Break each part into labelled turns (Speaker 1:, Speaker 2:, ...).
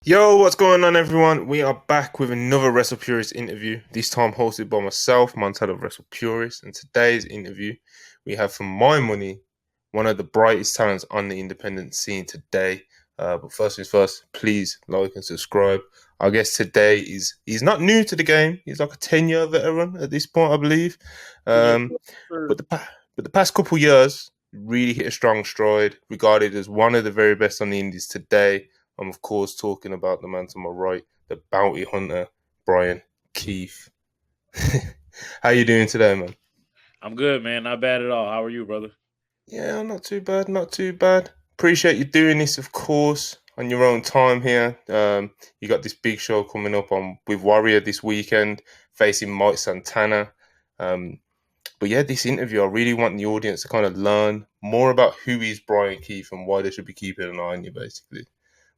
Speaker 1: Yo, what's going on, everyone? We are back with another WrestlePurist interview, this time hosted by myself, Montana of WrestlePurist. And today's interview, we have, for my money, one of the brightest talents on the independent scene today. But first things first, please like and subscribe. Our guest today he's not new to the game. He's like a 10-year veteran at this point, I believe.
Speaker 2: Yes,
Speaker 1: Um,
Speaker 2: sir.
Speaker 1: but the past couple years really hit a strong stride, regarded as one of the very best on the indies today. I'm of course talking about the man to my right, the bounty hunter, Bryan Keith. How you doing today, man?
Speaker 2: I'm good, man. Not bad at all. How are you, brother?
Speaker 1: Yeah, not too bad, not too bad. Appreciate you doing this, of course, on your own time here. You got this big show coming up on with Warrior this weekend, facing Mike Santana. Um, but yeah, this interview, I really want the audience to kind of learn more about who is Bryan Keith and why they should be keeping an eye on you, basically.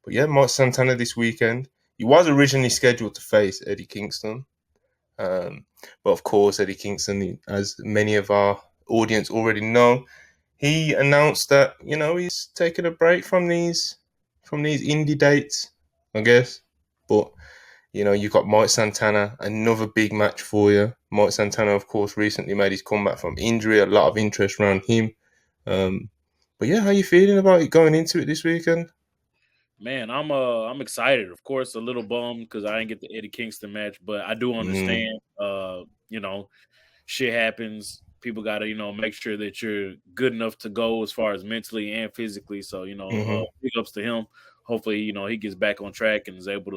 Speaker 1: But yeah, Mike Santana this weekend. He was originally scheduled to face Eddie Kingston. Um, but of course, Eddie Kingston, as many of our audience already know, he announced that he's taking a break from these indie dates, I guess. But you've got Mike Santana, another big match for you. Mike Santana, of course, recently made his comeback from injury. A lot of interest around him. Um, but yeah, how you feeling about it going into it this weekend?
Speaker 2: Man, I'm excited. Of course, a little bummed because I didn't get the Eddie Kingston match, but I do
Speaker 1: Mm,
Speaker 2: understand. Shit happens. People got to make sure that you're good enough to go as far as mentally and physically. So
Speaker 1: hmm
Speaker 2: big ups to him. Hopefully, he gets back on track and is able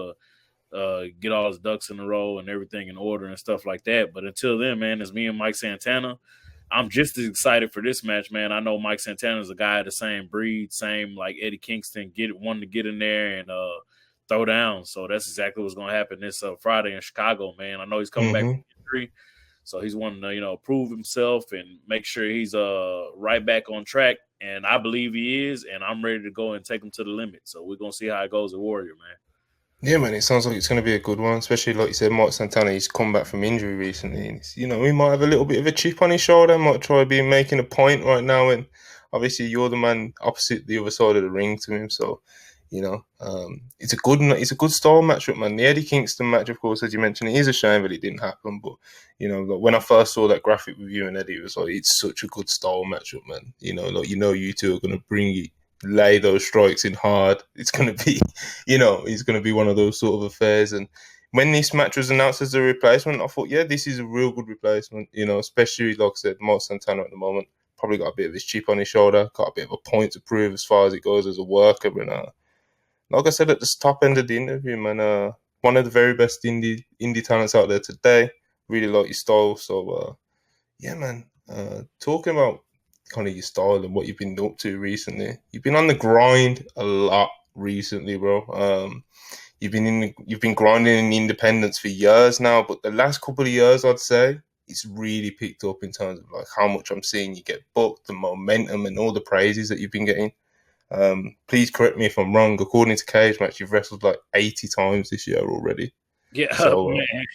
Speaker 2: to get all his ducks in a row and everything in order and stuff like that. But until then, man, it's me and Mike Santana. I'm just as excited for this match, man. I know Mike Santana is a guy of the same breed, same like Eddie Kingston, wanting to get in there and throw down. So that's exactly what's going to happen this Friday in Chicago, man. I know he's coming back
Speaker 1: hmm
Speaker 2: from injury, so he's wanting to prove himself and make sure he's right back on track. And I believe he is, and I'm ready to go and take him to the limit. So we're gonna see how it goes at Warrior, man.
Speaker 1: Yeah, man, it sounds like it's going to be a good one, especially like you said, Mike Santana. He's come back from injury recently, and he might have a little bit of a chip on his shoulder. Might try be making a point right now, and obviously you're the man opposite the other side of the ring to him, so it's a good style matchup, man. The Eddie Kingston match, of course, as you mentioned, it is a shame that it didn't happen, but like when I first saw that graphic with you and Eddie, it was like it's such a good style matchup, man. You two are going to bring it, lay those strikes in hard. It's going to be it's going to be one of those sort of affairs. And when this match was announced as a replacement, I thought, yeah, this is a real good replacement. Especially like I said, Mark Santana at the moment probably got a bit of his chip on his shoulder, got a bit of a point to prove as far as it goes as a worker. And like I said at the top end of the interview, man, one of the very best indie talents out there today. Really like your style. So yeah, man. Talking about kind of your style and what you've been up to recently. You've been on the grind a lot recently, bro. You've been grinding in independence for years now, but the last couple of years, I'd say, it's really picked up in terms of like how much I'm seeing you get booked, the momentum, and all the praises that you've been getting. Please correct me if I'm wrong. According to Cage Match, you've wrestled like 80 times this year already.
Speaker 2: Yeah,
Speaker 1: So
Speaker 2: man.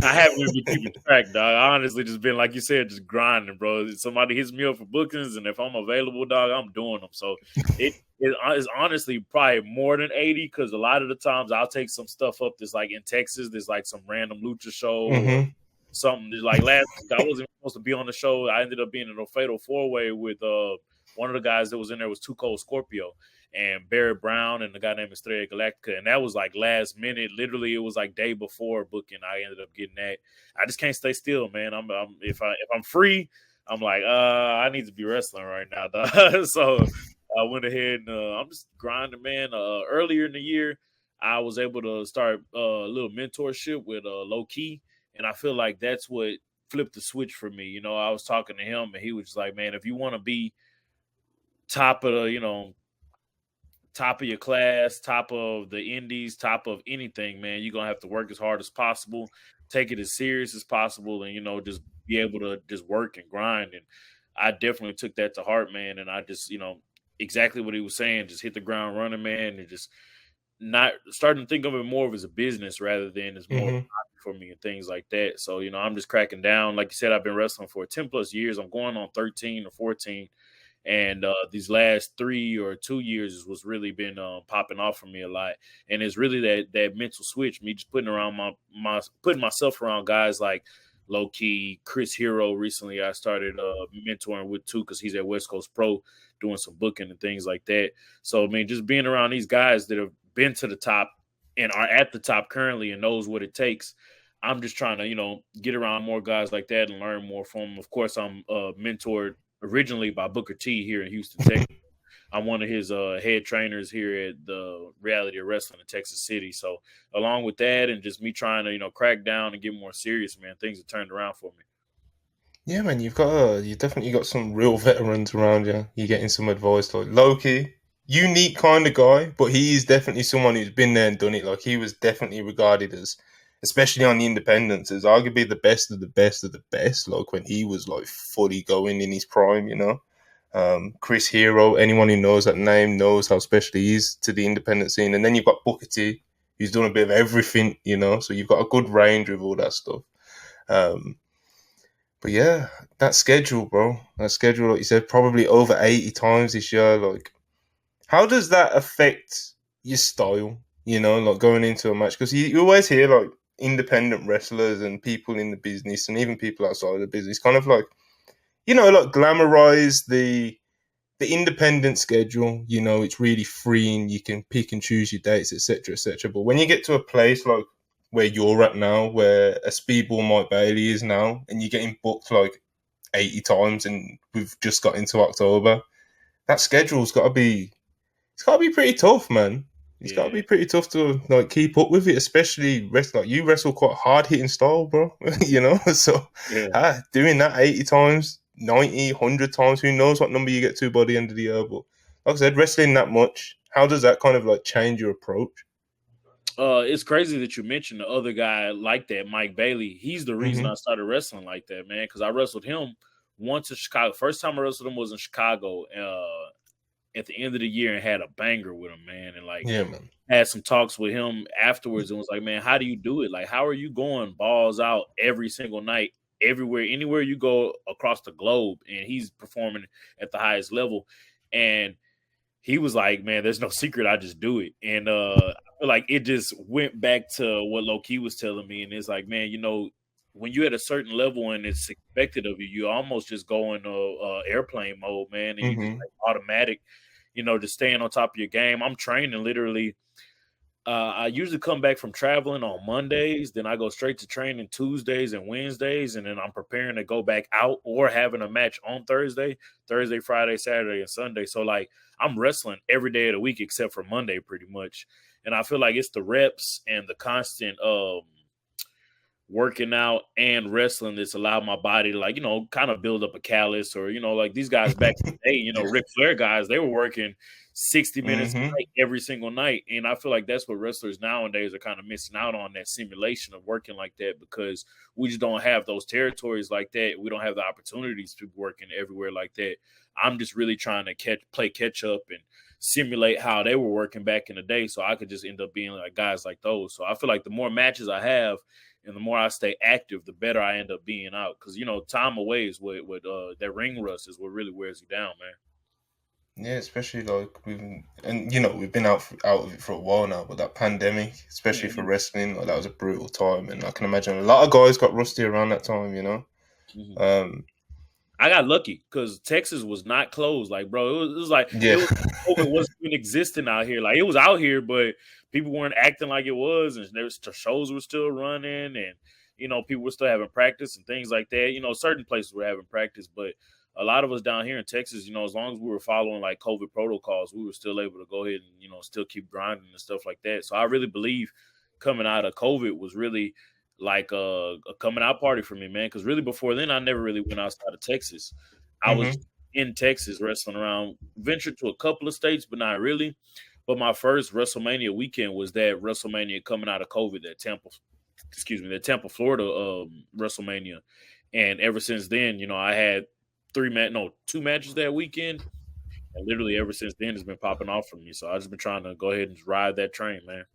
Speaker 2: I haven't even been keeping track, dog. I honestly just been like you said, just grinding, bro. Somebody hits me up for bookings, and if I'm available, dog, I'm doing them. So it is honestly probably more than 80 because a lot of the times I'll take some stuff up that's like in Texas. There's like some random lucha show or
Speaker 1: hmm
Speaker 2: something. Like last week, I wasn't supposed to be on the show. I ended up being in a fatal four way with one of the guys that was in there was Too Cold Scorpio and Barry Brown and the guy named Estrella Galactica. And that was like last minute. Literally, it was like day before booking. I ended up getting that. I just can't stay still, man. I'm if I'm free, I'm like, I need to be wrestling right now, dog. So I went ahead and I'm just grinding, man. Earlier in the year, I was able to start a little mentorship with Low Key, and I feel like that's what flipped the switch for me. I was talking to him, and he was just like, "Man, if you want to be top of the, top of your class, top of the indies, top of anything, man, you're gonna have to work as hard as possible, take it as serious as possible, and just be able to just work and grind." And I definitely took that to heart, man. And I just, exactly what he was saying, just hit the ground running, man, and just not starting to think of it more of as a business rather than as more of
Speaker 1: hmm
Speaker 2: a hobby for me and things like that. So, I'm just cracking down. Like you said, I've been wrestling for 10 plus years. I'm going on 13 or 14. And these last 3 or 2 years is what's really been popping off for me a lot. And it's really that mental switch, me just putting around putting myself around guys like low key Chris Hero. Recently, I started mentoring with too because he's at West Coast Pro doing some booking and things like that. So I mean, just being around these guys that have been to the top and are at the top currently and knows what it takes. I'm just trying to, get around more guys like that and learn more from them. Of course, I'm mentored originally by Booker T here in Houston, Texas. I'm one of his head trainers here at the Reality of Wrestling in Texas City. So along with that and just me trying to, crack down and get more serious, man, things have turned around for me.
Speaker 1: Yeah, man, you definitely got some real veterans around you. You're getting some advice, like Loki, unique kind of guy, but he is definitely someone who's been there and done it. Like he was definitely regarded as, especially on the independents, as arguably the best of the best of the best. Like when he was like fully going in his prime, Chris Hero, anyone who knows that name knows how special he is to the independent scene. And then you've got Booker T, who's done a bit of everything, so you've got a good range with all that stuff. But yeah, that schedule, bro. That schedule, like you said, probably over 80 times this year. Like, how does that affect your style? Like going into a match? Because you always hear like independent wrestlers and people in the business and even people outside of the business kind of like, like glamorize the independent schedule. It's really freeing. You can pick and choose your dates, etc., etc. But when you get to a place like where you're at now, where a Speedball Mike Bailey is now, and you're getting booked like 80 times, and we've just got into October, that schedule's it's got to be pretty tough, man. It's got to be pretty tough to like keep up with it, especially like you wrestle quite hard hitting style, bro. So doing that 80 times, 90, 100 times, who knows what number you get to by the end of the year. But like I said, wrestling that much, how does that kind of like change your approach?
Speaker 2: It's crazy that you mentioned the other guy like that, Mike Bailey. He's the reason I started wrestling like that, man. Because I wrestled him once in Chicago. First time I wrestled him was in Chicago at the end of the year and had a banger with him, man. And like,
Speaker 1: Yeah, man.
Speaker 2: had some talks with him afterwards and was like, man, how do you do it? Like, how are you going balls out every single night, everywhere, anywhere you go across the globe? And he's performing at the highest level. And he was like, man, there's no secret. I just do it. And I feel like it just went back to what Loki was telling me. And it's like, man, when you're at a certain level and it's expected of you, you almost just go into airplane mode, man. And you just like automatic, just staying on top of your game. I'm training literally. I usually come back from traveling on Mondays. Then I go straight to training Tuesdays and Wednesdays. And then I'm preparing to go back out or having a match on Thursday, Friday, Saturday, and Sunday. So like I'm wrestling every day of the week except for Monday pretty much. And I feel like it's the reps and the constant working out and wrestling that's allowed my body to like, kind of build up a callus or, like these guys back in the day, Ric Flair guys, they were working 60 minutes a night every single night. And I feel like that's what wrestlers nowadays are kind of missing out on, that simulation of working like that, because we just don't have those territories like that. We don't have the opportunities to be working everywhere like that. I'm just really trying to play catch up and simulate how they were working back in the day so I could just end up being like guys like those. So I feel like the more matches I have, and the more I stay active, the better I end up being out. Because, time away is what that ring rust is what really wears you down, man.
Speaker 1: Yeah, especially like we've been out of it for a while now, but that pandemic, especially for wrestling, like that was a brutal time, and I can imagine a lot of guys got rusty around that time.
Speaker 2: I got lucky because Texas was not closed. Like, bro, it was like COVID wasn't even existing out here. Like, it was out here, but people weren't acting like it was, and the shows were still running, and people were still having practice and things like that. Certain places were having practice, but a lot of us down here in Texas, as long as we were following like COVID protocols, we were still able to go ahead and still keep grinding and stuff like that. So I really believe coming out of COVID was really like a coming out party for me, man. Because really before then, I never really went outside of Texas. I was in Texas wrestling around, ventured to a couple of states, but not really. But my first WrestleMania weekend was that WrestleMania coming out of COVID, that Tampa, Florida WrestleMania. And ever since then, I had 2 matches that weekend. And literally ever since then, it's been popping off for me. So I've just been trying to go ahead and ride that train, man.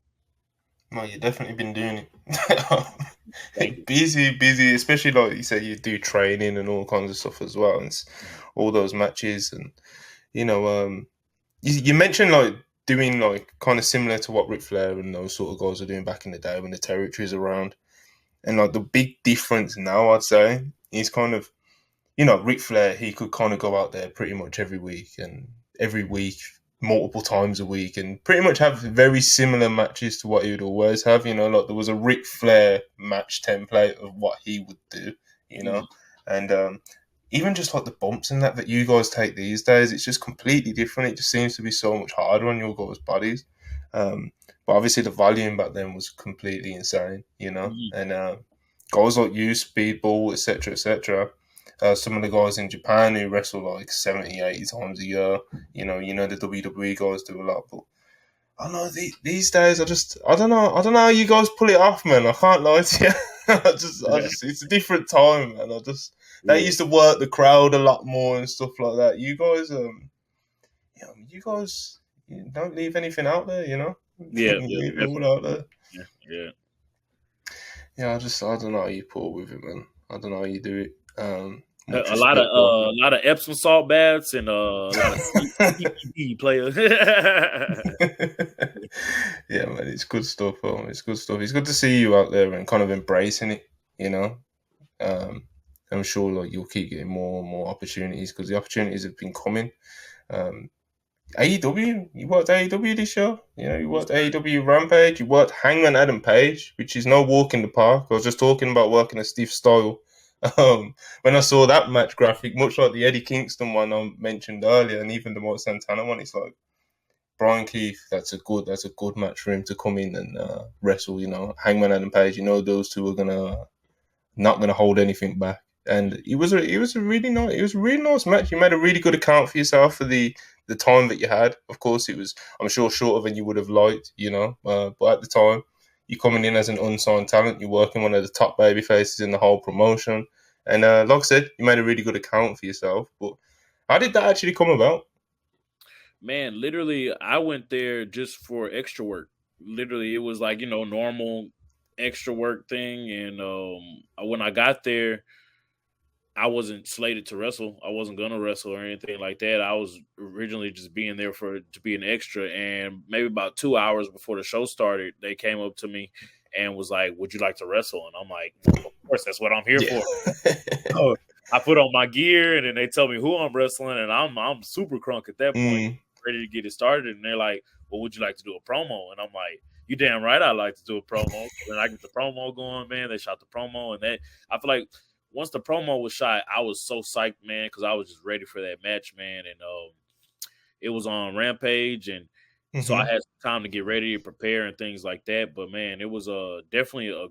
Speaker 1: Well, you've definitely been doing it. Busy, especially like you said, you do training and all kinds of stuff as well. all those matches. And you mentioned like doing like kind of similar to what Ric Flair and those sort of guys were doing back in the day when the territories around. And like the big difference now, I'd say, is kind of, Ric Flair, he could kind of go out there pretty much every week, multiple times a week, and pretty much have very similar matches to what he would always have. Like there was a Ric Flair match template of what he would do, and even just like the bumps and that you guys take these days, it's just completely different. It just seems to be so much harder on your guys' bodies. But obviously the volume back then was completely insane, and guys like you, Speedball, etc., etc. Some of the guys in Japan who wrestle like 70, 80 times a year, the WWE guys do a lot, but I don't know, these days I don't know how you guys pull it off, man. I can't lie to you. It's a different time, man. They used to work the crowd a lot more and stuff like that. You guys, you don't leave anything out there,
Speaker 2: Yeah,
Speaker 1: leave it all out there.
Speaker 2: Yeah.
Speaker 1: Yeah, I don't know how you pull with it, man. I don't know how you do it.
Speaker 2: A lot of Epsom salt baths and a lot of CBD players.
Speaker 1: Yeah, man, it's good stuff. It's good stuff. It's good to see you out there and kind of embracing it. I'm sure like you'll keep getting more and more opportunities because the opportunities have been coming. AEW, you worked AEW this year. You worked AEW Rampage. You worked Hangman Adam Page, which is no walk in the park. I was just talking about working a stiff style. When I saw that match graphic, much like the Eddie Kingston one I mentioned earlier, and even the Mike Santana one, it's like Bryan Keith. That's a good match for him to come in and wrestle. Hangman Adam Page. Those two are not gonna hold anything back. And it was a really nice match. You made a really good account for yourself for the time that you had. Of course, it was, I'm sure, shorter than you would have liked, but at the time, you're coming in as an unsigned talent. You're working one of the top baby faces in the whole promotion. And like I said, you made a really good account for yourself. But how did that actually come about?
Speaker 2: Man, literally, I went there just for extra work. Literally, it was like, normal extra work thing. And when I got there, I wasn't slated to wrestle. I wasn't gonna wrestle or anything like that. I was originally just being there to be an extra. And maybe about 2 hours before the show started, they came up to me and was like, "Would you like to wrestle?" And I'm like, "Of course, that's what I'm here for." So I put on my gear, and then they tell me who I'm wrestling, and I'm super crunk at that point, ready to get it started. And they're like, "Well, would you like to do a promo?" And I'm like, "You damn right, I like to do a promo." And I get the promo going, man. They shot the promo, and I feel like. Once the promo was shot, I was so psyched, man, because I was just ready for that match, man. And it was on Rampage, and so I had some time to get ready and prepare and things like that. But, man, it was definitely a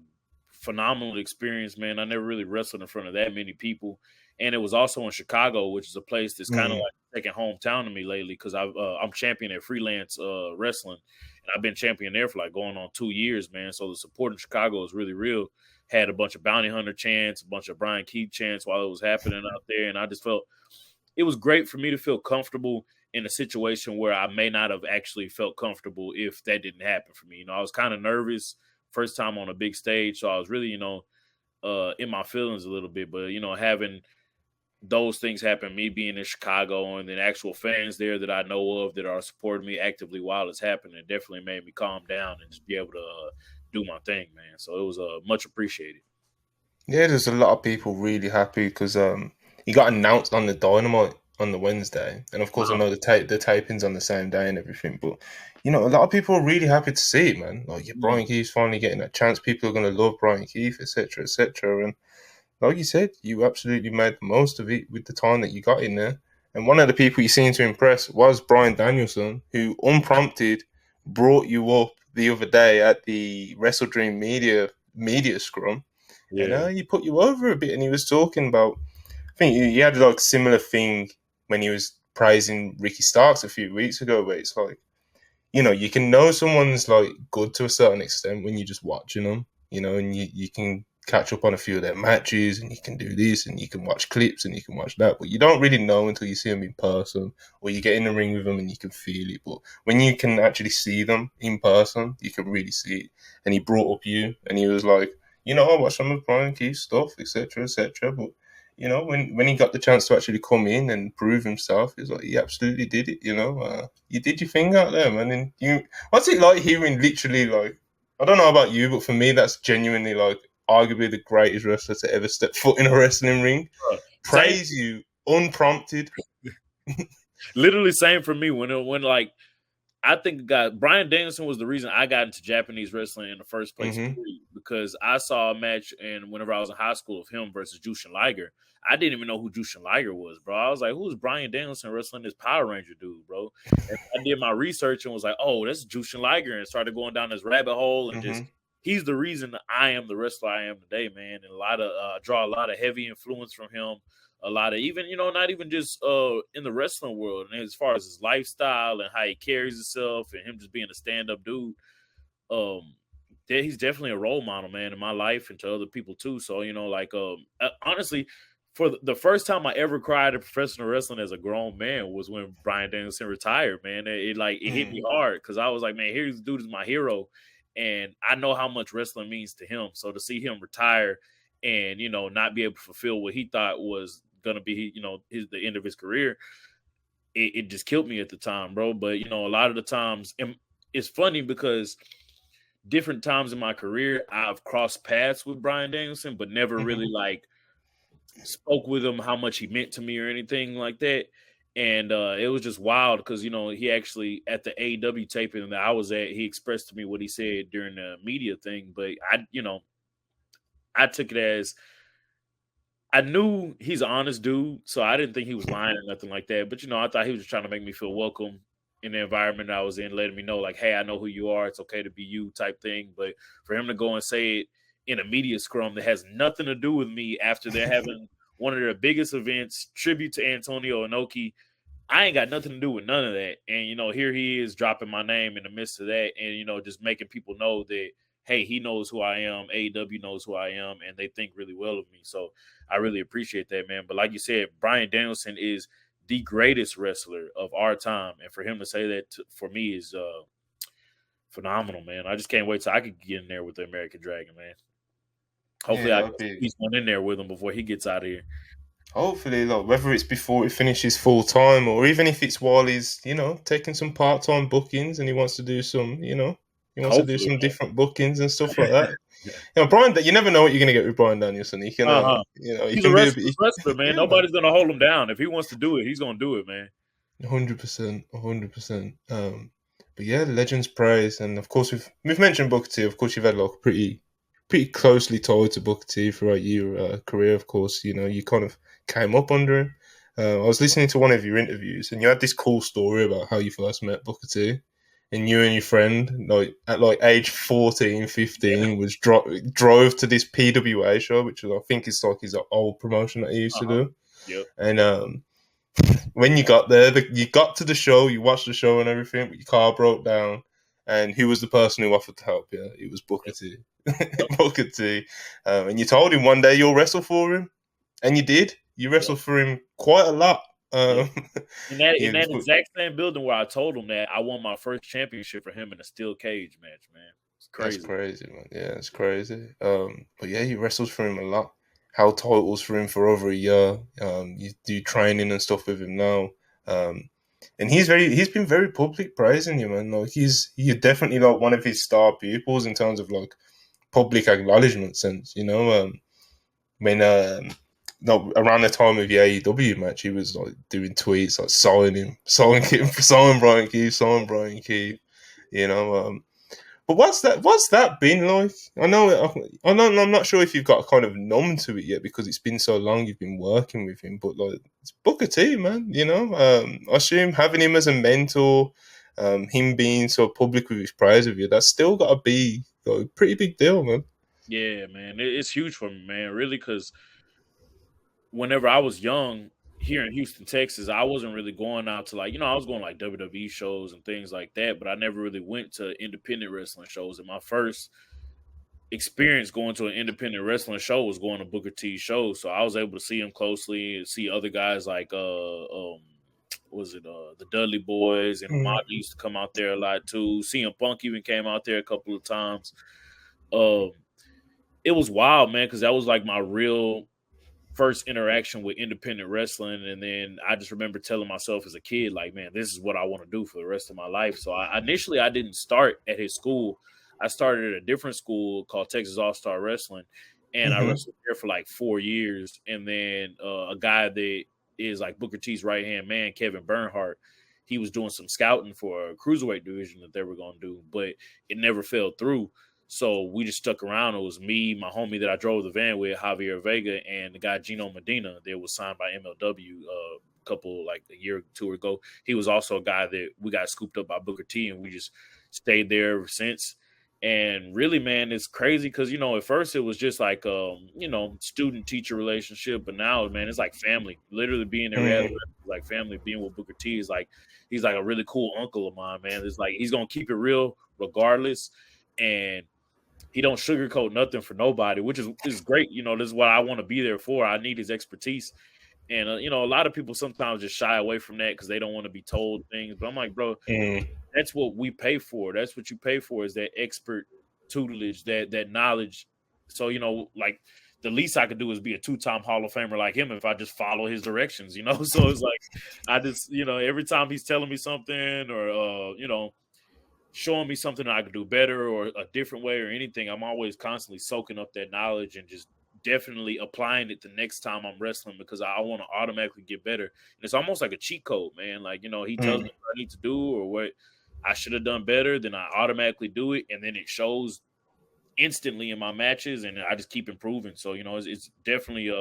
Speaker 2: phenomenal experience, man. I never really wrestled in front of that many people. And it was also in Chicago, which is a place that's kind of like second hometown to me lately because I'm champion at Freelance Wrestling. And I've been champion there for like going on 2 years, man. So the support in Chicago is really real. Had a bunch of Bounty Hunter chants, a bunch of Bryan Keith chants while it was happening out there. And I just felt it was great for me to feel comfortable in a situation where I may not have actually felt comfortable if that didn't happen for me. I was kind of nervous first time on a big stage. So I was really, in my feelings a little bit. But, having those things happen, me being in Chicago and then actual fans there that I know of that are supporting me actively while it's happening, it definitely made me calm down and just be able to do my thing, man. So it was much appreciated.
Speaker 1: Yeah, there's a lot of people really happy because he got announced on the Dynamite on the Wednesday, and of course I know the taping's on the same day and everything. But a lot of people are really happy to see it, man. Like Bryan Keith's finally getting that chance. People are going to love Bryan Keith, etc., etc. And like you said, you absolutely made the most of it with the time that you got in there. And one of the people you seemed to impress was Bryan Danielson, who unprompted brought you up the other day at the Wrestle Dream media scrum.
Speaker 2: Yeah.
Speaker 1: And he put you over a bit, and he was talking about, I think he had like similar thing when he was praising Ricky Starks a few weeks ago, where it's like, you can know someone's like good to a certain extent when you're just watching them, and you can catch up on a few of their matches, and you can do this, and you can watch clips, and you can watch that, but you don't really know until you see them in person, or you get in the ring with them and you can feel it. But when you can actually see them in person, you can really see it. And he brought up you, and he was like, I watched some of Bryan Keith's stuff, etc., etc. But you know, when he got the chance to actually come in and prove himself, he's like, he absolutely did it. You know, you did your thing out there, man. And what's it like hearing literally like, I don't know about you, but for me, that's genuinely like arguably the greatest wrestler to ever step foot in a wrestling ring.
Speaker 2: Same,
Speaker 1: Praise you unprompted.
Speaker 2: literally same for me. When like I think Bryan Danielson was the reason I got into Japanese wrestling in the first place,
Speaker 1: Mm-hmm.
Speaker 2: period, because I saw a match and whenever I was in high school of him versus Jushin Liger. I didn't even know who Jushin Liger was, bro. I was like, who's Bryan Danielson wrestling this Power Ranger dude, bro? And I did my research and was like, oh, that's Jushin Liger, and started going down this rabbit hole and just
Speaker 1: Mm-hmm.
Speaker 2: he's the reason that I am the wrestler I am today, man. And a lot of draw a lot of heavy influence from him. A lot of even, not even just in the wrestling world, and as far as his lifestyle and how he carries himself and him just being a stand-up dude, he's definitely a role model, man, in my life and to other people too. So, honestly, for the first time I ever cried at professional wrestling as a grown man was when Bryan Danielson retired, man. It hit me hard because I was like, man, here's this dude is my hero. And I know how much wrestling means to him. So to see him retire and, not be able to fulfill what he thought was going to be, the end of his career, it just killed me at the time, bro. But, a lot of the times, and it's funny because different times in my career, I've crossed paths with Bryan Danielson, but never really like spoke with him how much he meant to me or anything like that. And it was just wild because, he actually at the AEW taping that I was at, he expressed to me what he said during the media thing. But I took it as I knew he's an honest dude, so I didn't think he was lying or nothing like that. But I thought he was just trying to make me feel welcome in the environment I was in, letting me know like, hey, I know who you are. It's okay to be you, type thing. But for him to go and say it in a media scrum that has nothing to do with me after they're having one of their biggest events, tribute to Antonio Inoki, I ain't got nothing to do with none of that. And, here he is dropping my name in the midst of that and, just making people know that, hey, he knows who I am. AEW knows who I am, and they think really well of me. So I really appreciate that, man. But like you said, Bryan Danielson is the greatest wrestler of our time. And for him to say that for me is phenomenal, man. I just can't wait till I could get in there with the American Dragon, man. Hopefully
Speaker 1: Yeah,
Speaker 2: I
Speaker 1: that'll
Speaker 2: can
Speaker 1: be.
Speaker 2: squeeze one in there with him before he gets out of here.
Speaker 1: Hopefully, like whether it's before he finishes full time or even if it's while he's, taking some part time bookings and he wants to do some, he wants to do
Speaker 2: Hopefully,
Speaker 1: some
Speaker 2: man.
Speaker 1: different bookings and stuff like that. Brian, you never know what you're gonna get with Bryan Danielson. He can,
Speaker 2: Uh-huh.
Speaker 1: he
Speaker 2: He's a
Speaker 1: can be a bit,
Speaker 2: wrestler, man.
Speaker 1: yeah, man.
Speaker 2: Nobody's gonna hold him down. If he wants to do it, he's gonna do it, man.
Speaker 1: 100%, 100%. But yeah, legends praise, and of course we've mentioned Booker T. Of course, you've had like pretty closely tied to Booker T throughout your career. Of course, you kind of came up under him. I was listening to one of your interviews, and you had this cool story about how you first met Booker T. And you and your friend, like at like age 14,
Speaker 2: Yeah.
Speaker 1: 15, was drove to this PWA show, which I think is like his old promotion that he used to
Speaker 2: Uh-huh.
Speaker 1: do.
Speaker 2: Yep.
Speaker 1: And when you got there, you got to the show, you watched the show and everything, but your car broke down. And who was the person who offered to help you? It was Booker
Speaker 2: Yep.
Speaker 1: T.
Speaker 2: Yep.
Speaker 1: Booker T. And you told him one day you'll wrestle for him. And you did. You
Speaker 2: Yep.
Speaker 1: wrestled for him quite a lot.
Speaker 2: Yep. In
Speaker 1: He,
Speaker 2: that exact same building where I told him that I won my first championship for him in a steel cage match, man. It's
Speaker 1: that's
Speaker 2: crazy.
Speaker 1: crazy, man. Yeah, it's crazy. But yeah, you wrestled for him a lot. Held titles for him for over a year. You do training and stuff with him now. And he's been very public praising you, man. Like you're definitely like one of his star pupils in terms of like public acknowledgement sense. When no, around the time of the AEW match, he was like doing tweets like sign Bryan Keith, sign Bryan Keith. You know, but What's that been like? I'm not sure if you've got kind of numb to it yet because it's been so long you've been working with him. But like, it's Booker T, man. I assume having him as a mentor, him being so public with his praise of you, that's still got to be like, a pretty big deal, man.
Speaker 2: Yeah, man. It's huge for me, man. Really, because whenever I was young here in Houston, Texas, I wasn't really going out to I was going like WWE shows and things like that, but I never really went to independent wrestling shows. And my first experience going to an independent wrestling show was going to Booker T's show. So I was able to see him closely and see other guys like was it the Dudley Boys and
Speaker 1: Mm.
Speaker 2: Umaga used to come out there a lot too. CM Punk even came out there a couple of times. Um, it was wild, man, because that was like my real first interaction with independent wrestling. And then I just remember telling myself as a kid, like, man, this is what I want to do for the rest of my life. So initially I didn't start at his school. I started at a different school called Texas All-Star Wrestling. And I wrestled there for like 4 years. And then a guy that is like Booker T's right-hand man, Kevin Bernhardt, he was doing some scouting for a cruiserweight division that they were going to do, but it never fell through. So we just stuck around. It was me, my homie that I drove the van with, Javier Vega, and the guy Gino Medina that was signed by MLW a year or two ago. He was also a guy that we got scooped up by Booker T, and we just stayed there ever since. And really, man, it's crazy because, at first it was just like, student-teacher relationship. But now, man, it's like family. Literally being there, like family, being with Booker T is like, he's like a really cool uncle of mine, man. It's like he's going to keep it real regardless. And he don't sugarcoat nothing for nobody, which is great. This is what I want to be there for. I need his expertise. And, a lot of people sometimes just shy away from that because they don't want to be told things. But I'm like, bro, that's what we pay for. That's what you pay for, is that expert tutelage, that knowledge. So, like the least I could do is be a 2-time Hall of Famer like him if I just follow his directions, So it's like I just, every time he's telling me something or, showing me something that I could do better or a different way or anything, I'm always constantly soaking up that knowledge and just definitely applying it the next time I'm wrestling because I want to automatically get better. And it's almost like a cheat code, man. Like, he tells me what I need to do or what I should have done better, then I automatically do it. And then it shows instantly in my matches and I just keep improving. So, it's definitely,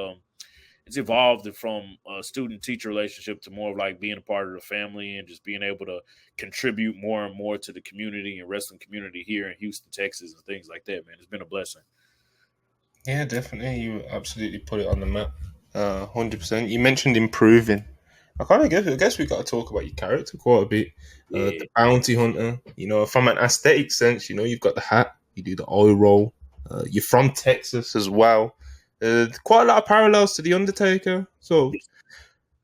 Speaker 2: it's evolved from a student-teacher relationship to more of like being a part of the family and just being able to contribute more and more to the community and wrestling community here in Houston, Texas, and things like that, man. It's been a blessing.
Speaker 1: Yeah, definitely. You absolutely put it on the map. 100%. You mentioned improving. I guess we got to talk about your character quite a bit. The bounty hunter. From an aesthetic sense, you've got the hat. You do the oil roll. You're from Texas as well. Quite a lot of parallels to the Undertaker. So,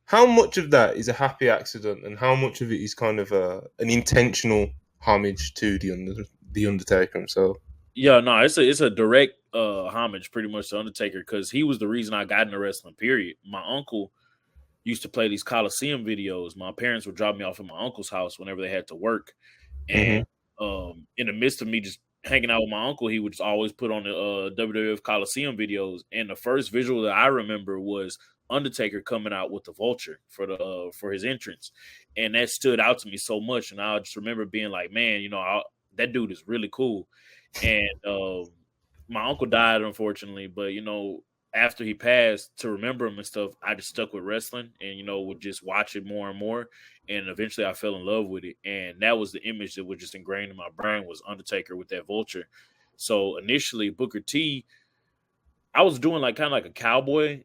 Speaker 1: how much of that is a happy accident, and how much of it is kind of an intentional homage to the Undertaker himself?
Speaker 2: Yeah, no, it's a direct homage pretty much to Undertaker because he was the reason I got into wrestling, period. My uncle used to play these Coliseum videos. My parents would drop me off at my uncle's house whenever they had to work. And in the midst of me just hanging out with my uncle, he would just always put on the WWF Coliseum videos. And the first visual that I remember was Undertaker coming out with the Vulture for his entrance. And that stood out to me so much. And I just remember being like, man, that dude is really cool. And my uncle died, unfortunately, but after he passed, to remember him and stuff, I just stuck with wrestling and would just watch it more and more, and eventually I fell in love with it. And that was the image that was just ingrained in my brain, was Undertaker with that Vulture. So initially, Booker T, I was doing like kind of like a cowboy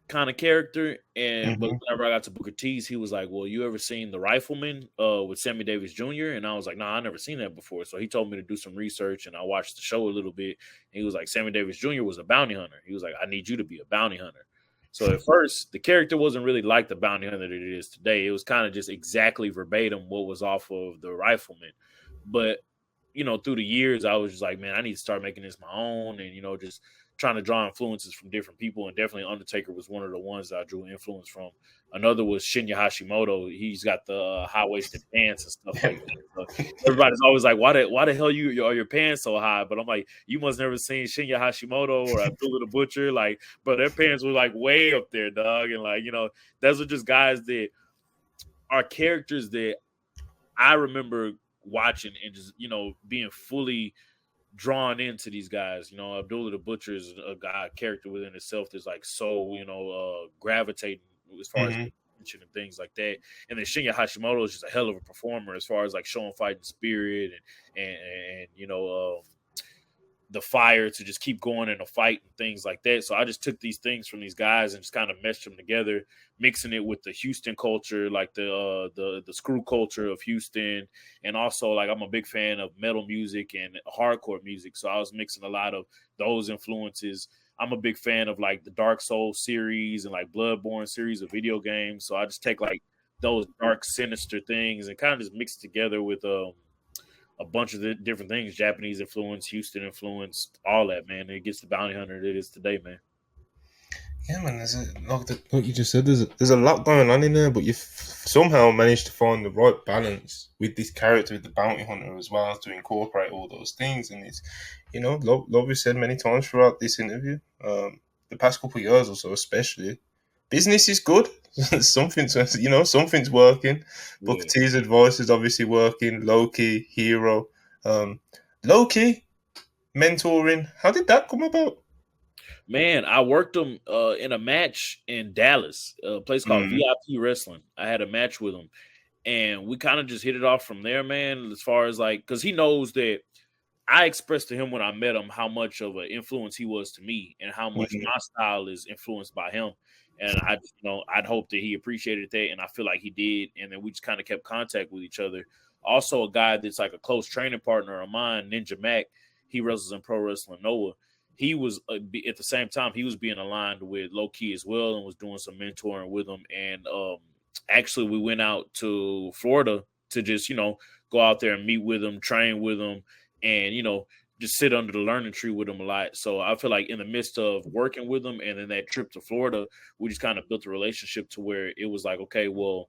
Speaker 2: kind of character, and but whenever I got to Booker T's, he was like, well, you ever seen The Rifleman with Sammy Davis Jr.? And I was like, nah, I never seen that before. So he told me to do some research, and I watched the show a little bit. And he was like, Sammy Davis Jr. was a bounty hunter. He was like, I need you to be a bounty hunter. So at first, the character wasn't really like the bounty hunter that it is today. It was kind of just exactly verbatim what was off of The Rifleman. But through the years, I was just like, man, I need to start making this my own, and just trying to draw influences from different people. And definitely Undertaker was one of the ones that I drew influence from. Another was Shinya Hashimoto. He's got the high-waisted pants and stuff like that. So everybody's always like, why the hell are your pants so high? But I'm like, you must never seen Shinya Hashimoto or Abdullah the Butcher. Like, but their pants were like way up there, dog. And like, those are just guys that are characters that I remember watching and just, being fully drawn into these guys. Abdullah the Butcher is a character within itself that's like so, gravitating as far as attention and things like that. And then Shinya Hashimoto is just a hell of a performer as far as like showing fighting spirit and the fire to just keep going in a fight and things like that. So I just took these things from these guys and just kind of meshed them together, mixing it with the Houston culture, like the screw culture of Houston. And also, like, I'm a big fan of metal music and hardcore music. So I was mixing a lot of those influences. I'm a big fan of like the Dark Souls series and like Bloodborne series of video games. So I just take like those dark, sinister things and kind of just mix it together with a bunch of the different things, Japanese influence, Houston influence, all that, man. It gets the bounty hunter that it is today, man.
Speaker 1: Yeah, man. Like you just said, there's a lot going on in there, but you've somehow managed to find the right balance with this character, with the bounty hunter as well, to incorporate all those things. And it's, like we said many times throughout this interview, the past couple of years or so, especially, business is good. Something's working. Booker
Speaker 2: Yeah.
Speaker 1: T's advice is obviously working. Loki, hero, um, Loki mentoring. How did that come about?
Speaker 2: Man, I worked him in a match in Dallas, a place called
Speaker 1: Mm,
Speaker 2: VIP Wrestling. I had a match with him, and we kind of just hit it off from there, man. As far as like, because he knows that I expressed to him when I met him how much of an influence he was to me, and how much
Speaker 1: mm,
Speaker 2: my style is influenced by him. And I'd hope that he appreciated that, and I feel like he did. And then we just kind of kept contact with each other. Also, a guy that's like a close training partner of mine, Ninja Mac. He wrestles in Pro Wrestling Noah. He was at the same time he was being aligned with Low Key as well, and was doing some mentoring with him. And actually, we went out to Florida to just go out there and meet with him, train with him, and just sit under the learning tree with him a lot. So I feel like in the midst of working with him and then that trip to Florida, we just kind of built a relationship to where it was like, okay, well,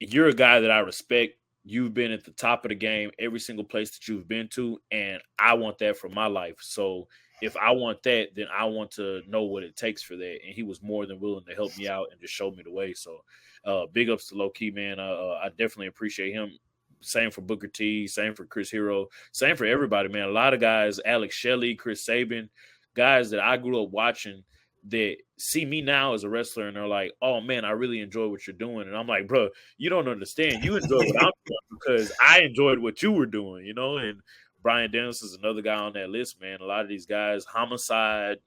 Speaker 2: you're a guy that I respect. You've been at the top of the game every single place that you've been to, and I want that for my life. So if I want that, then I want to know what it takes for that. And he was more than willing to help me out and just show me the way. So big ups to Low Key, man. I definitely appreciate him. Same for Booker T, same for Chris Hero, same for everybody, man. A lot of guys, Alex Shelley, Chris Sabin, guys that I grew up watching that see me now as a wrestler and they're like, oh man, I really enjoy what you're doing. And I'm like, bro, you don't understand. You enjoy what I'm doing because I enjoyed what you were doing, And Bryan Danielson is another guy on that list, man. A lot of these guys, Homicide,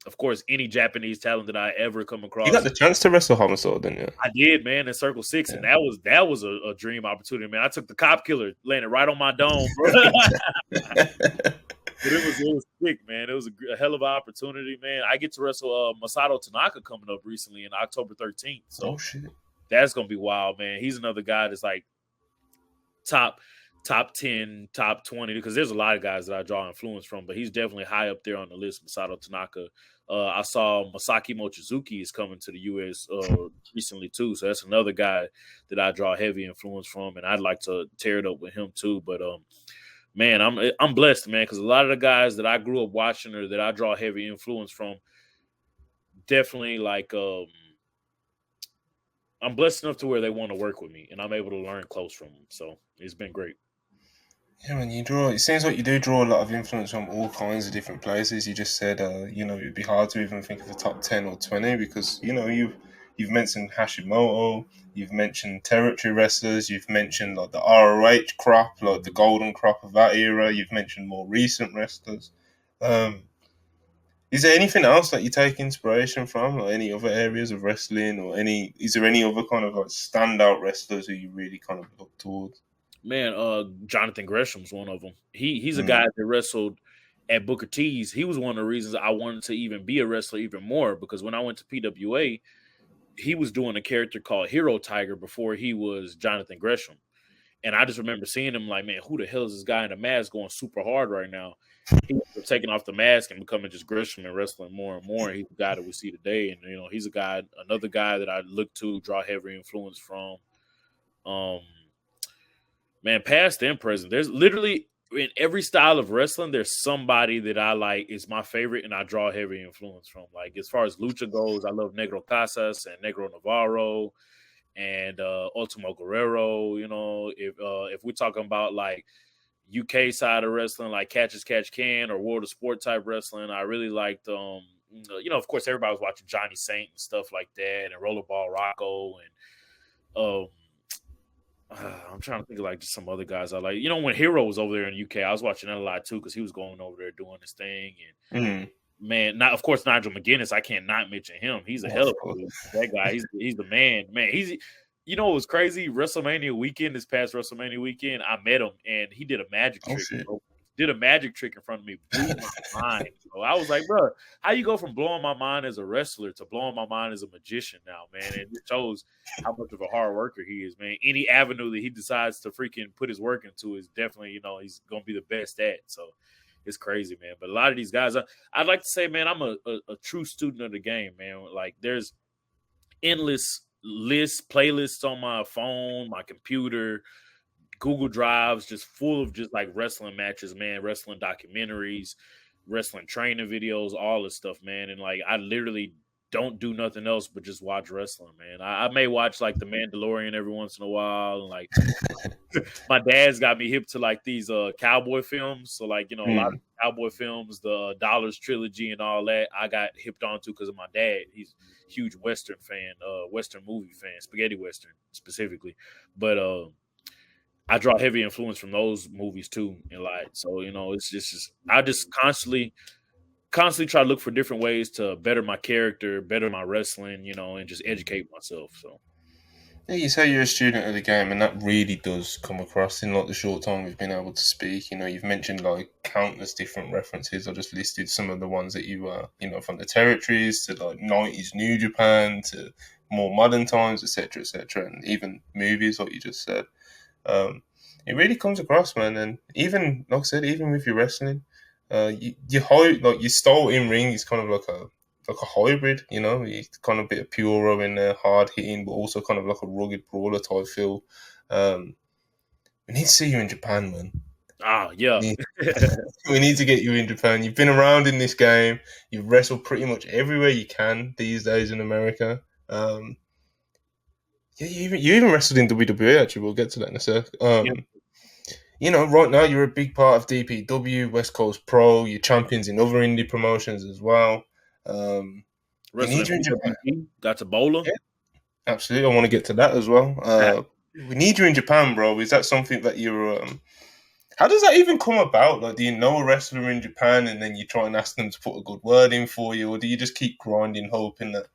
Speaker 2: of course, any Japanese talent that I ever come
Speaker 1: You got
Speaker 2: across.
Speaker 1: the chance to wrestle Homicide, didn't you?
Speaker 2: I did, man, in Circle Six, and that was a dream opportunity, man. I took the cop killer, landed right on my dome, bro. But it was sick, man. It was a hell of an opportunity, man. I get to wrestle Masato Tanaka coming up recently in October 13th,
Speaker 1: Oh
Speaker 2: so
Speaker 1: shit!
Speaker 2: that's gonna be wild, man. He's another guy that's like top top 10, top 20, because there's a lot of guys that I draw influence from, but he's definitely high up there on the list. Masato Tanaka. I saw Masaki Mochizuki is coming to the U.S. Recently too, so that's another guy that I draw heavy influence from, and I'd like to tear it up with him too. But man, I'm blessed, man, because a lot of the guys that I grew up watching or that I draw heavy influence from, definitely like I'm blessed enough to where they want to work with me, and I'm able to learn close from them. So it's been great.
Speaker 1: Yeah, man, you draw. It seems like you do draw a lot of influence from all kinds of different places. You just said, it'd be hard to even think of the top 10 or 20 because you've mentioned Hashimoto, you've mentioned territory wrestlers, you've mentioned like the ROH crop, like the golden crop of that era. You've mentioned more recent wrestlers. Um, is there anything else that you take inspiration from, or any other areas of wrestling, or any? Is there any other kind of like standout wrestlers who you really kind of look towards?
Speaker 2: Man, Jonathan Gresham's one of them. He's a guy
Speaker 1: Mm,
Speaker 2: that wrestled at Booker T's. He was one of the reasons I wanted to even be a wrestler even more, because when I went to PWA, he was doing a character called Hero Tiger before he was Jonathan Gresham. And I just remember seeing him like, man, who the hell is this guy in the mask going super hard right now? He was taking off the mask and becoming just Gresham and wrestling more and more. He's the guy that we see today. And, he's another guy that I look to, draw heavy influence from. Um, Man, past and present. There's literally in every style of wrestling, there's somebody that I like is my favorite and I draw heavy influence from. Like as far as lucha goes, I love Negro Casas and Negro Navarro and Ultimo Guerrero. If we're talking about like UK side of wrestling, like Catch as Catch Can or World of Sport type wrestling, I really liked. Of course, everybody was watching Johnny Saint and stuff like that, and Rollerball Rocco, and I'm trying to think of like just some other guys I like. When Hero was over there in the UK, I was watching that a lot too because he was going over there doing his thing. And
Speaker 1: mm.
Speaker 2: man, not of course Nigel McGuinness. I can't not mention him. He's a
Speaker 1: Oh,
Speaker 2: hell
Speaker 1: of
Speaker 2: of a
Speaker 1: course.
Speaker 2: dude. That guy. He's the man. Man, what was crazy? WrestleMania weekend, this past WrestleMania weekend, I met him and he did a magic
Speaker 1: Oh
Speaker 2: trick.
Speaker 1: shit.
Speaker 2: Did a magic trick in front of me, blew my mind. So I was like, bro, how you go from blowing my mind as a wrestler to blowing my mind as a magician now, man? And it shows how much of a hard worker he is, man. Any avenue that he decides to freaking put his work into is definitely, he's gonna be the best at. So it's crazy, man. But a lot of these guys, I'd like to say, man, I'm a true student of the game, man. Like there's endless lists, playlists on my phone, my computer, Google Drives, just full of just like wrestling matches, man, wrestling documentaries, wrestling training videos, all this stuff, man. And like I literally don't do nothing else but just watch wrestling, man. I may watch like The Mandalorian every once in a while, and like my dad's got me hip to like these cowboy films. So like, a lot of cowboy films, the Dollars trilogy and all that, I got hipped onto because of my dad. He's a huge Western fan, Western movie fan, spaghetti Western specifically. But I draw heavy influence from those movies too. And like, so, it's just I just constantly try to look for different ways to better my character, better my wrestling, and just educate myself. So
Speaker 1: Yeah, you say you're a student of the game, and that really does come across in like the short time we've been able to speak. You've mentioned like countless different references. I just listed some of the ones that you from the territories to like 90s New Japan to more modern times, etc., and even movies, like you just said. It really comes across, man. And even like I said, even with your wrestling, your style in ring is kind of like a hybrid, you kind of a bit of puro in there, hard hitting, but also kind of like a rugged brawler type feel. We need to see you in Japan, man.
Speaker 2: Yeah.
Speaker 1: We need to get you in Japan. You've been around in this game. You've wrestled pretty much everywhere you can these days in America. Yeah, you even wrestled in WWE. Actually, we'll get to that in a sec. Right now you're a big part of DPW, West Coast Pro. You're champions in other indie promotions as well. We need you in Japan.
Speaker 2: Got to BOLA.
Speaker 1: Yeah, absolutely. I want to get to that as well. We need you in Japan, bro. Is that something that you're? How does that even come about? Like, do you know a wrestler in Japan, and then you try and ask them to put a good word in for you, or do you just keep grinding, hoping that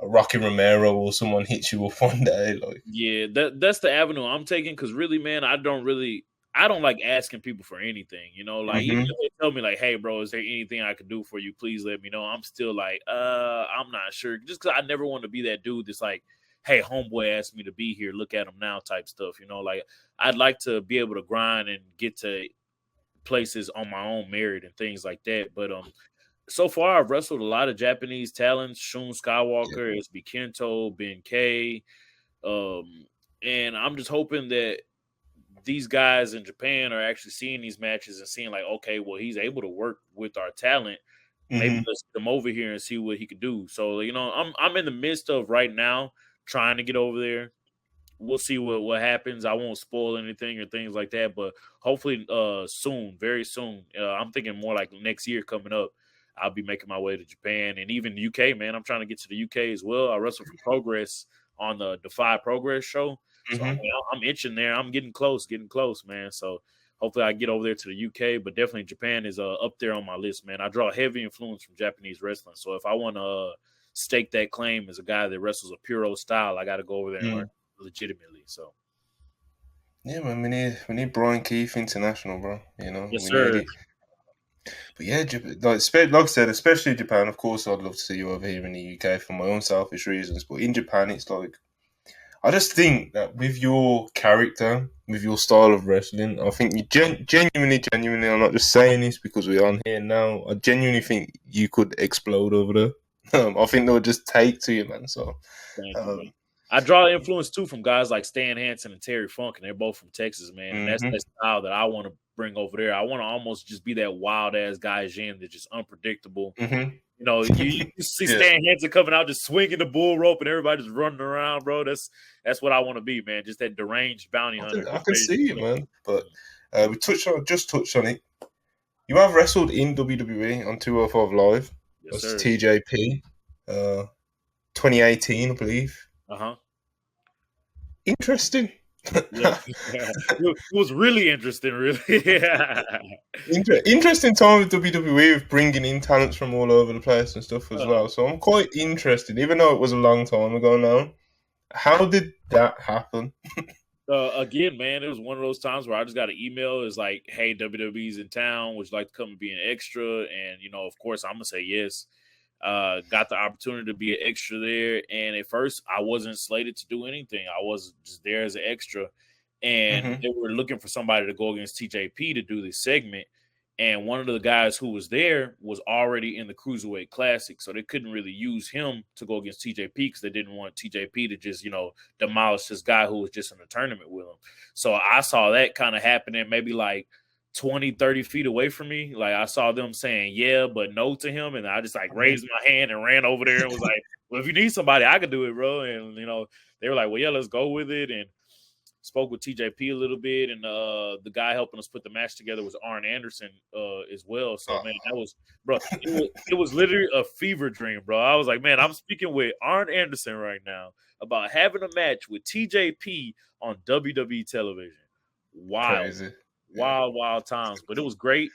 Speaker 1: a Rocky Romero or someone hits you up one day? Like,
Speaker 2: yeah, that's the avenue I'm taking because really, man, I don't like asking people for anything. Like even if they tell me like, "Hey, bro, is there anything I could do for you? Please let me know." I'm still like, I'm not sure, just because I never want to be that dude that's like, "Hey, homeboy asked me to be here. Look at him now," type stuff. Like I'd like to be able to grind and get to places on my own merit and things like that. But so far I've wrestled a lot of Japanese talents: Shun Skywalker, SB Kento, Ben K. And I'm just hoping that these guys in Japan are actually seeing these matches and seeing like, okay, well, he's able to work with our talent. Maybe let's get him over here and see what he could do. So, I'm in the midst of right now trying to get over there. We'll see what happens. I won't spoil anything or things like that, but hopefully soon, very soon. I'm thinking more like next year coming up, I'll be making my way to Japan and even the UK, man. I'm trying to get to the UK as well. I wrestled for Progress on the Defy Progress show. So I'm itching there. I'm getting close, man. So hopefully I get over there to the UK, but definitely Japan is up there on my list, man. I draw heavy influence from Japanese wrestling. So if I want to stake that claim as a guy that wrestles a puro style, I got to go over there and learn legitimately. So
Speaker 1: yeah, man, we need Bryan Keith International, bro.
Speaker 2: Yes,
Speaker 1: we
Speaker 2: sir.
Speaker 1: need it. But yeah, like I said, especially Japan. Of course, I'd love to see you over here in the UK for my own selfish reasons. But in Japan, it's like, I just think that with your character, with your style of wrestling, I think you genuinely, I'm not just saying this because we're on here now. I genuinely think you could explode over there. I think they'll just take to you, man. So,
Speaker 2: thank you, man. I draw influence too from guys like Stan Hansen and Terry Funk, and they're both from Texas, man. And that's that style that I want to bring over there. I want to almost just be that wild ass guy, Jin, that's just unpredictable. You see Stan Hansen coming out just swinging the bull rope and everybody just running around, bro. That's what I want to be, man. Just that deranged bounty hunter.
Speaker 1: I can see it, man. But we touched on it. You have wrestled in WWE on 205 Live.
Speaker 2: Yes,
Speaker 1: That's
Speaker 2: sir.
Speaker 1: TJP, 2018, I believe. Interesting.
Speaker 2: Yeah. It was really interesting, really.
Speaker 1: Interesting time with WWE with bringing in talents from all over the place and stuff as well. So I'm quite interested, even though it was a long time ago now. How did that happen?
Speaker 2: Again, man, it was one of those times where I just got an email. It's like, hey, WWE's in town. Would you like to come and be an extra? And, of course, I'm going to say yes. Got the opportunity to be an extra there. And at first, I wasn't slated to do anything. I was just there as an extra. And they were looking for somebody to go against TJP to do this segment. And one of the guys who was there was already in the Cruiserweight Classic, so they couldn't really use him to go against TJP because they didn't want TJP to just, demolish this guy who was just in the tournament with him. So I saw that kind of happening maybe like 20, 30 feet away from me. Like I saw them saying yeah, but no to him. And I just like raised my hand and ran over there and was like, well, if you need somebody, I could do it, bro. And, they were like, well, yeah, let's go with it. And spoke with TJP a little bit, and the guy helping us put the match together was Arn Anderson as well. So man, that was, bro, it was literally a fever dream, bro. I was like, man, I'm speaking with Arn Anderson right now about having a match with TJP on WWE television. Wild,
Speaker 1: Crazy.
Speaker 2: wild times, but it was great.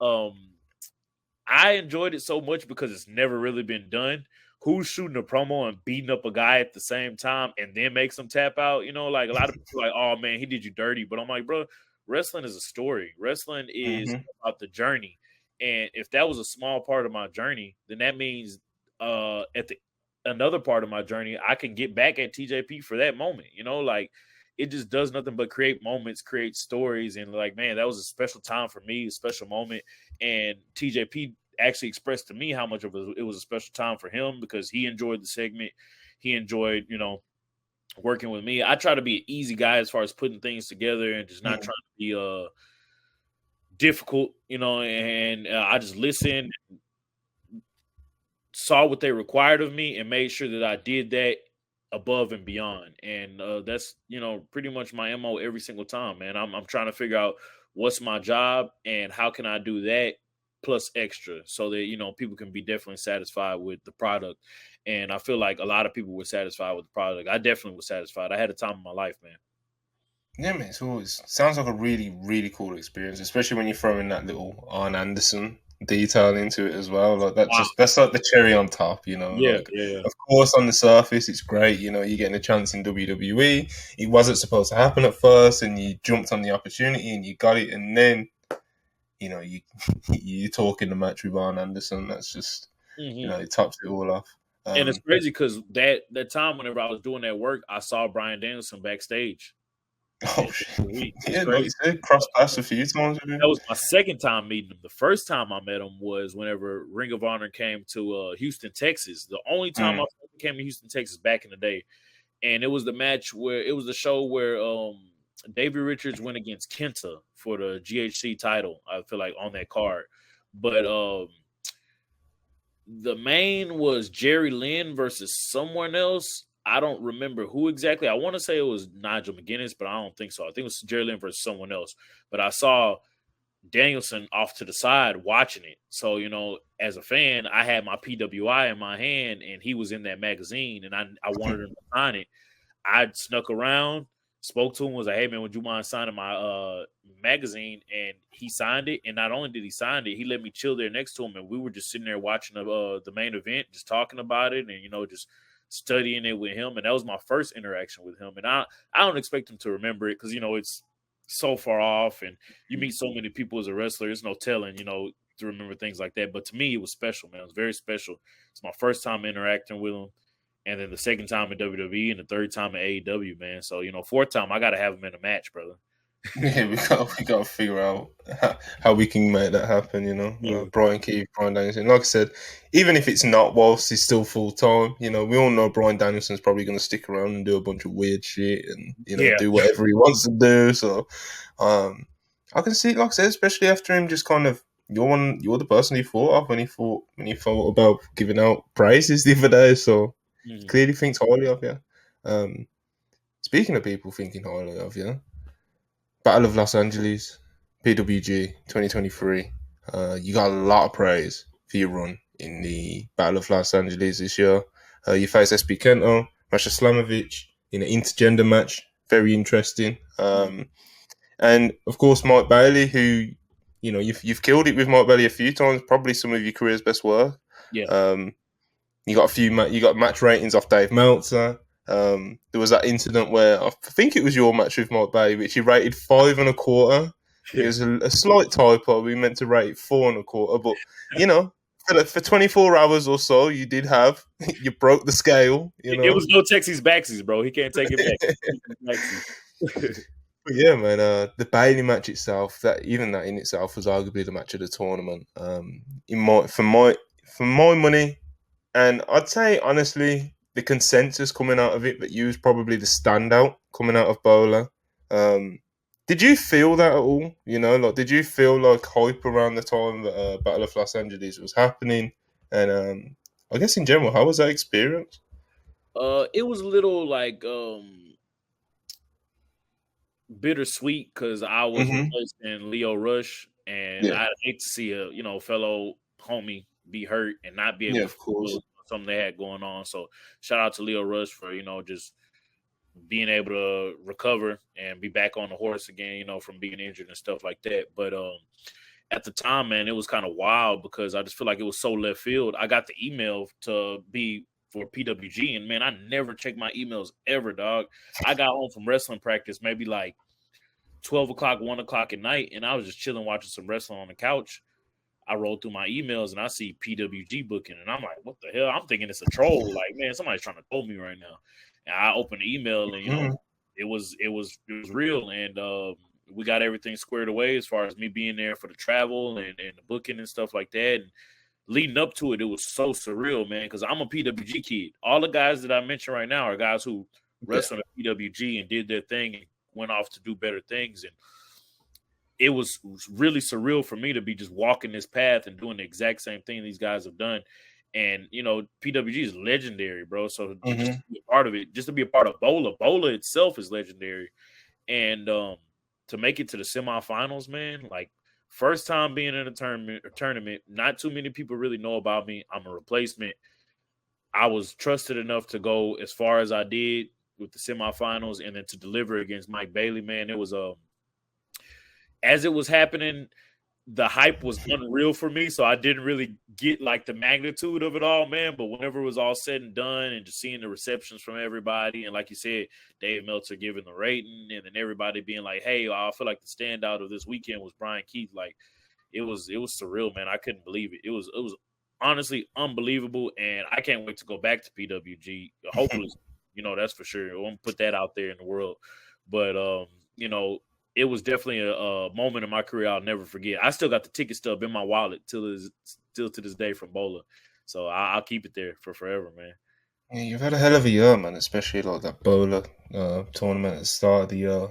Speaker 2: I enjoyed it so much because it's never really been done. Who's shooting a promo and beating up a guy at the same time and then makes him tap out? Like a lot of people are like, oh man, he did you dirty. But I'm like, bro, wrestling is a story. Wrestling is about the journey. And if that was a small part of my journey, then that means another part of my journey, I can get back at TJP for that moment. It just does nothing but create moments, create stories. And like, man, that was a special time for me, a special moment. And TJP actually expressed to me how much of it was a special time for him because he enjoyed the segment. He enjoyed, working with me. I try to be an easy guy as far as putting things together and just not trying to be difficult, and I just listened, saw what they required of me and made sure that I did that above and beyond. And that's, pretty much my MO every single time, man. I'm trying to figure out what's my job and how can I do that plus extra so that, people can be definitely satisfied with the product. And I feel like a lot of people were satisfied with the product. I definitely was satisfied. I had a time of my life, man.
Speaker 1: Yeah, man. It sounds like a really, really cool experience, especially when you throw in that little Arn Anderson detail into it as well. Like that's like the cherry on top,
Speaker 2: Yeah.
Speaker 1: Of course, on the surface, it's great. You're getting a chance in WWE. It wasn't supposed to happen at first, and you jumped on the opportunity and you got it, and then you talk in the match with Arn Anderson. That's just it tops it all off.
Speaker 2: And it's crazy because that time whenever I was doing that work, I saw Bryan Danielson backstage.
Speaker 1: Oh shit! Yeah, like you said, cross paths a few times with him.
Speaker 2: That was my second time meeting him. The first time I met him was whenever Ring of Honor came to Houston, Texas. The only time I came to Houston, Texas back in the day, and it was the match where it was the show where Davey Richards went against Kenta for the GHC title. I feel like on that card, but the main was Jerry Lynn versus someone else. I don't remember who exactly. I want to say it was Nigel McGuinness, but I don't think so. I think it was Jerry Lynn versus someone else. But I saw Danielson off to the side watching it. So, as a fan, I had my PWI in my hand, and he was in that magazine, and I wanted him to sign it. I snuck around, spoke to him, was like, hey, man, would you mind signing my magazine? And he signed it. And not only did he sign it, he let me chill there next to him, and we were just sitting there watching the main event, just talking about it and, just studying it with him. And that was my first interaction with him. And I don't expect him to remember it because, it's so far off and you meet so many people as a wrestler. There's no telling, to remember things like that. But to me, it was special, man. It was very special. It's my first time interacting with him. And then the second time in WWE and the third time in AEW, man. So, fourth time, I got to have him in a match, brother.
Speaker 1: Yeah, we got to figure out how we can make that happen. Bryan Keith, Bryan Danielson. Like I said, even if it's not whilst he's still full time, we all know Bryan Danielson's probably going to stick around and do a bunch of weird shit and do whatever he wants to do. So, I can see, like I said, especially after him, just kind of you're the person he thought of when he thought about giving out prizes the other day. So clearly thinks highly of you. Speaking of people thinking highly of you. Battle of Los Angeles, PWG 2023. You got a lot of praise for your run in the Battle of Los Angeles this year. You face SP Kento, Rasha Slamovich in an intergender match. Very interesting. And of course, Mike Bailey, who, you've killed it with Mike Bailey a few times, probably some of your career's best work.
Speaker 2: Yeah.
Speaker 1: You got match ratings off Dave Meltzer. There was that incident where I think it was your match with Mike Bailey, which you rated 5.25. It was a slight typo. We meant to rate 4.25, but for 24 hours or so, you broke the scale.
Speaker 2: It was no Texas backsies, bro. He can't take it back.
Speaker 1: But yeah, man, the Bailey match itself, that in itself was arguably the match of the tournament. In my for my money, and I'd say honestly, the consensus coming out of it that you was probably the standout coming out of BOLA. Um, did you feel that at all? You know, like did you feel like hype around the time that Battle of Los Angeles was happening? And I guess in general, how was that experience?
Speaker 2: It was a little like bittersweet because I was
Speaker 1: Hmm.
Speaker 2: replacing Leo Rush, and
Speaker 1: Yeah,
Speaker 2: I hate to see a fellow homie be hurt and not be
Speaker 1: yeah,
Speaker 2: able to
Speaker 1: of course.
Speaker 2: fulfill something they had going on. So shout out to Leo Rush for just being able to recover and be back on the horse again, from being injured and stuff like that. But at the time, man, it was kind of wild because I just feel like it was so left field. I got the email to be for PWG, and man, I never check my emails ever, dog. I got home from wrestling practice maybe like 12 o'clock, 1 o'clock at night, and I was just chilling watching some wrestling on the couch. I roll through my emails and I see PWG booking, and I'm like, what the hell? I'm thinking it's a troll. Like, man, somebody's trying to troll me right now. And I open the email, and
Speaker 1: Mhm.
Speaker 2: it was real, and we got everything squared away as far as me being there for the travel and the booking and stuff like that. And leading up to it, it was so surreal, man, because I'm a PWG kid. All the guys that I mentioned right now are guys who
Speaker 1: Yeah.
Speaker 2: wrestled at PWG and did their thing and went off to do better things. And it was really surreal for me to be just walking this path and doing the exact same thing these guys have done. And PWG is legendary, bro. So just to
Speaker 1: Hmm.
Speaker 2: be a part of it, just to be a part of BOLA itself is legendary. And to make it to the semifinals, man, like first time being in a tournament, not too many people really know about me. I'm a replacement. I was trusted enough to go as far as I did with the semifinals, and then to deliver against Mike Bailey, man, it was as it was happening, the hype was unreal for me. So I didn't really get like the magnitude of it all, man. But whenever it was all said and done, and just seeing the receptions from everybody, and like you said, Dave Meltzer giving the rating, and then everybody being like, "Hey, I feel like the standout of this weekend was Bryan Keith." Like it was surreal, man. I couldn't believe it. It was honestly unbelievable, and I can't wait to go back to PWG. Hopefully, that's for sure. I won't put that out there in the world, but you know, it was definitely a moment in my career I'll never forget. I still got the ticket stub in my wallet still to this day from BOLA, so I'll keep it there for forever, man.
Speaker 1: Yeah, you've had a hell of a year, man. Especially like that BOLA tournament at the start of the year.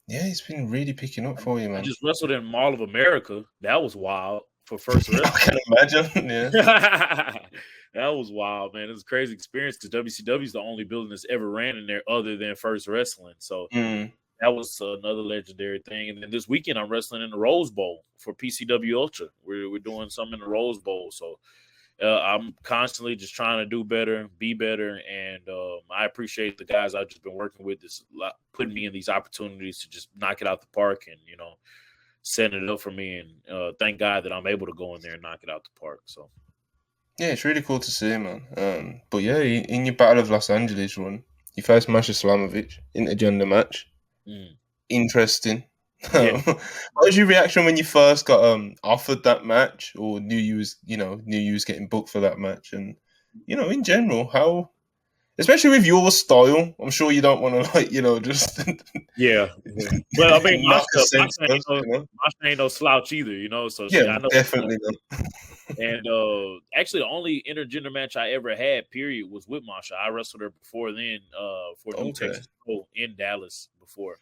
Speaker 1: Yeah, it's been really picking up for you,
Speaker 2: I
Speaker 1: man.
Speaker 2: just wrestled in Mall of America. That was wild for first wrestling.
Speaker 1: I can imagine. Yeah.
Speaker 2: That was wild, man. It was a crazy experience because WCW is the only building that's ever ran in there other than First Wrestling. So
Speaker 1: Mm.
Speaker 2: that was another legendary thing. And then this weekend, I'm wrestling in the Rose Bowl for PCW Ultra. We're doing something in the Rose Bowl. So I'm constantly just trying to do better, be better. And I appreciate the guys I've just been working with, this putting me in these opportunities to just knock it out the park and, setting it up for me. And thank God that I'm able to go in there and knock it out the park. So.
Speaker 1: Yeah, it's really cool to see, man. But yeah, in your Battle of Los Angeles run, you faced Masha Slamovich intergender match.
Speaker 2: Mm.
Speaker 1: Interesting.
Speaker 2: Yeah.
Speaker 1: What was your reaction when you first got offered that match, or knew you was getting booked for that match, and in general, how, especially with your style, I'm sure you don't want to just
Speaker 2: Yeah. Yeah. Well, I mean,
Speaker 1: knock a sense
Speaker 2: Masha
Speaker 1: of, you know.
Speaker 2: ain't no slouch either, so
Speaker 1: Yeah,
Speaker 2: I know.
Speaker 1: definitely not.
Speaker 2: And actually, the only intergender match I ever had, period, was with Masha. I wrestled her before then, for New
Speaker 1: Okay.
Speaker 2: Texas Pro in Dallas before.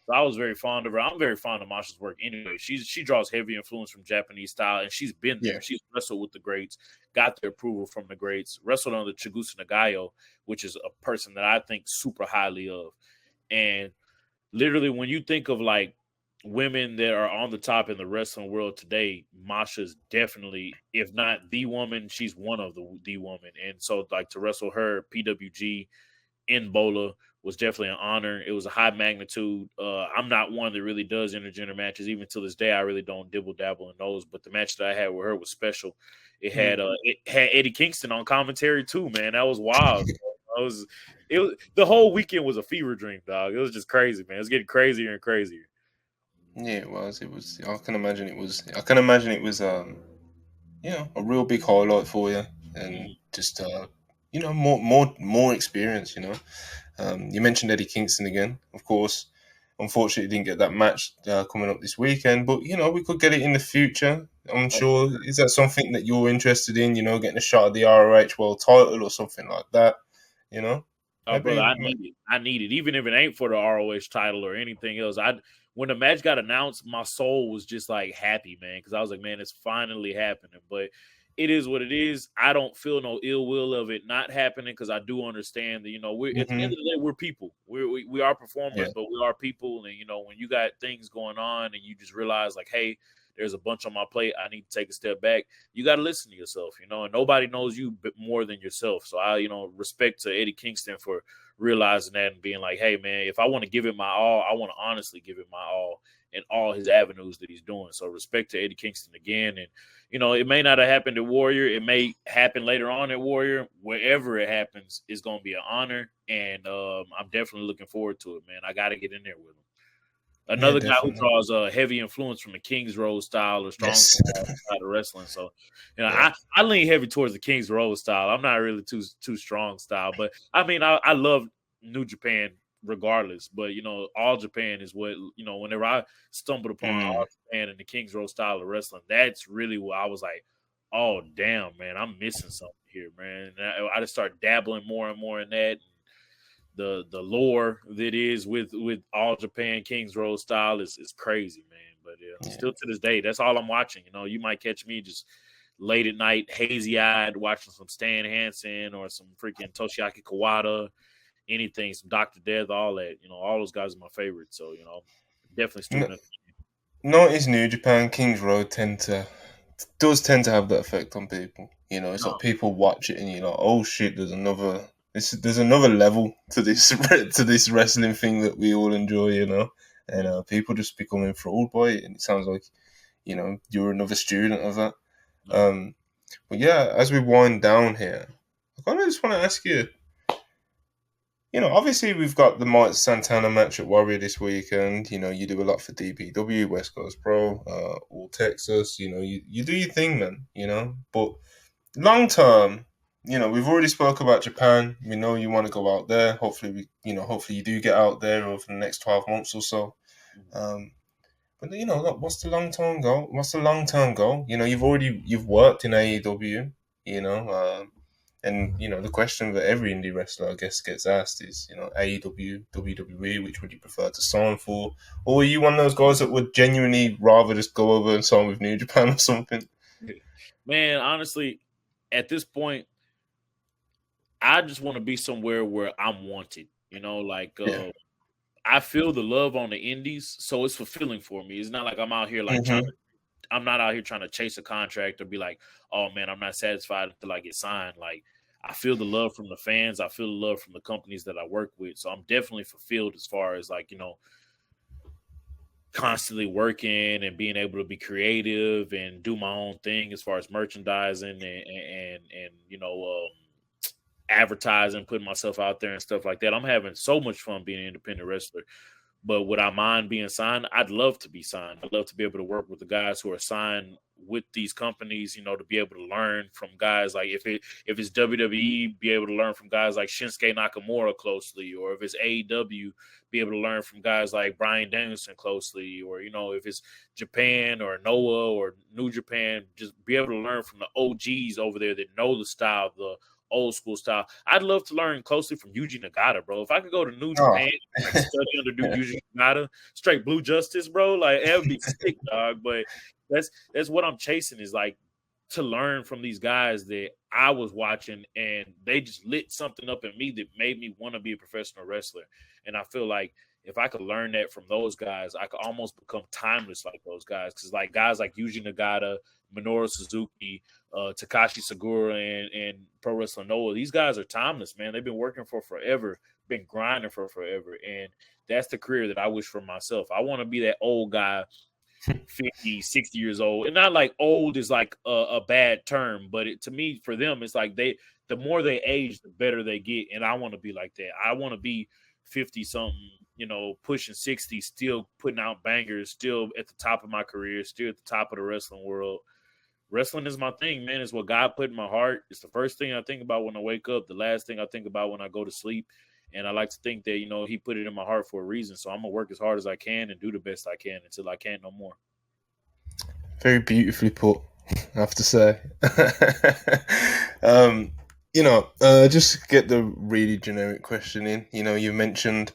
Speaker 2: So I was very fond of her. I'm very fond of Masha's work anyway. She draws heavy influence from Japanese style, and she's been
Speaker 1: Yeah.
Speaker 2: there. She's wrestled with the greats, got the approval from the greats, wrestled under Chigusa Nagayo, which is a person that I think super highly of. And literally, when you think of like women that are on the top in the wrestling world today, Masha's definitely, if not the woman, she's one of the woman. And so, like, to wrestle her PWG in BOLA was definitely an honor. It was a high magnitude. I'm not one that really does intergender matches. Even to this day, I really don't dibble dabble in those. But the match that I had with her was special. It had Eddie Kingston on commentary too, man. That was wild. The whole weekend was a fever dream, dog. It was just crazy, man. It was getting crazier and crazier.
Speaker 1: Yeah, it was. It was. I can imagine it was. I can imagine it was. A real big highlight for you, and
Speaker 2: Mhm.
Speaker 1: just more experience. You mentioned Eddie Kingston again, of course. Unfortunately, didn't get that match coming up this weekend, but we could get it in the future. I'm sure. Is that something that you're interested in? Getting a shot at the ROH World Title or something like that.
Speaker 2: Oh, brother,
Speaker 1: Maybe.
Speaker 2: I need it. I need it. Even if it ain't for the ROH title or anything else. When the match got announced, my soul was just like happy, man, because I was like, man, it's finally happening. But it is what it is. I don't feel no ill will of it not happening because I do understand that we're at the end of the day we're people. We are performers, but we are people. And when you got things going on and you just realize like, hey, there's a bunch on my plate. I need to take a step back. You got to listen to yourself, and nobody knows you more than yourself. So I, respect to Eddie Kingston for realizing that and being like, hey, man, if I want to give it my all, I want to honestly give it my all in all his avenues that he's doing. So respect to Eddie Kingston again. And, it may not have happened at Warrior. It may happen later on at Warrior. Wherever it happens, it's going to be an honor. And I'm definitely looking forward to it, man. I got to get in there with him. Another guy who draws a heavy influence from the Kings Road style or strong style of wrestling. So, I lean heavy towards the Kings Road style. I'm not really too strong style, but I mean, I love New Japan regardless. But All Japan is what whenever I stumbled upon All Japan and the Kings Road style of wrestling, that's really what I was like, oh damn, man, I'm missing something here, man. And I just started dabbling more and more in that. The lore that is with All Japan Kings Road style is crazy, man. But still to this day, that's all I'm watching. You might catch me just late at night, hazy eyed, watching some Stan Hansen or some freaking Toshiaki Kawada, anything, some Dr. Death, all that. All those guys are my favorites. So definitely student.
Speaker 1: Notice New Japan Kings Road does tend to have that effect on people. It's like people watch it and you're like, oh shit, there's another level to this to this wrestling thing that we all enjoy, and people just become enthralled by it, and it sounds like you're another student of that. But yeah, as we wind down here, I kind of just want to ask you. Obviously we've got the Mike Santana match at Warrior this weekend. You do a lot for DPW, West Coast Pro, All Texas. You do your thing, man. But long term, we've already spoke about Japan. We know you want to go out there. Hopefully hopefully you do get out there over the next 12 months or so. But look, what's the long term goal? You've worked in AEW. And the question that every indie wrestler, I guess, gets asked is, AEW, WWE, which would you prefer to sign for? Or are you one of those guys that would genuinely rather just go over and sign with New Japan or something?
Speaker 2: Man, honestly, at this point, I just want to be somewhere where I'm wanted. I feel the love on the indies, so it's fulfilling for me. It's not like I'm out here I'm not out here trying to chase a contract or be like, oh man, I'm not satisfied until I get signed. Like, I feel the love from the fans. I feel the love from the companies that I work with. So I'm definitely fulfilled as far as constantly working and being able to be creative and do my own thing as far as merchandising and advertising, putting myself out there and stuff like that. I'm having so much fun being an independent wrestler. But would I mind being signed? I'd love to be signed. I'd love to be able to work with the guys who are signed with these companies, to be able to learn from guys like if it's WWE, be able to learn from guys like Shinsuke Nakamura closely, or if it's AEW, be able to learn from guys like Bryan Danielson closely, or if it's Japan or Noah or New Japan, just be able to learn from the OGs over there that know the style, the old school style. I'd love to learn closely from Yuji Nagata, bro. If I could go to New Japan and study under Yuji Nagata, straight Blue Justice, bro, like that would be sick, dog. But that's what I'm chasing, is like to learn from these guys that I was watching and they just lit something up in me that made me want to be a professional wrestler. And I feel like if I could learn that from those guys, I could almost become timeless like those guys. Because like guys like Yuji Nagata, Minoru Suzuki, Takashi Sagura, and Pro Wrestling Noah, these guys are timeless, man. They've been working for forever, been grinding for forever. And that's the career that I wish for myself. I want to be that old guy, 50, 60 years old. And not like old is like a bad term, but to me, for them, it's like the more they age, the better they get. And I want to be like that. I want to be 50-something, pushing 60, still putting out bangers, still at the top of my career, still at the top of the wrestling world. Wrestling is my thing, man. It's what God put in my heart. It's the first thing I think about when I wake up, the last thing I think about when I go to sleep. And I like to think that, he put it in my heart for a reason. So I'm going to work as hard as I can and do the best I can until I can't no more.
Speaker 1: Very beautifully put, I have to say. Just to get the really generic question in, you mentioned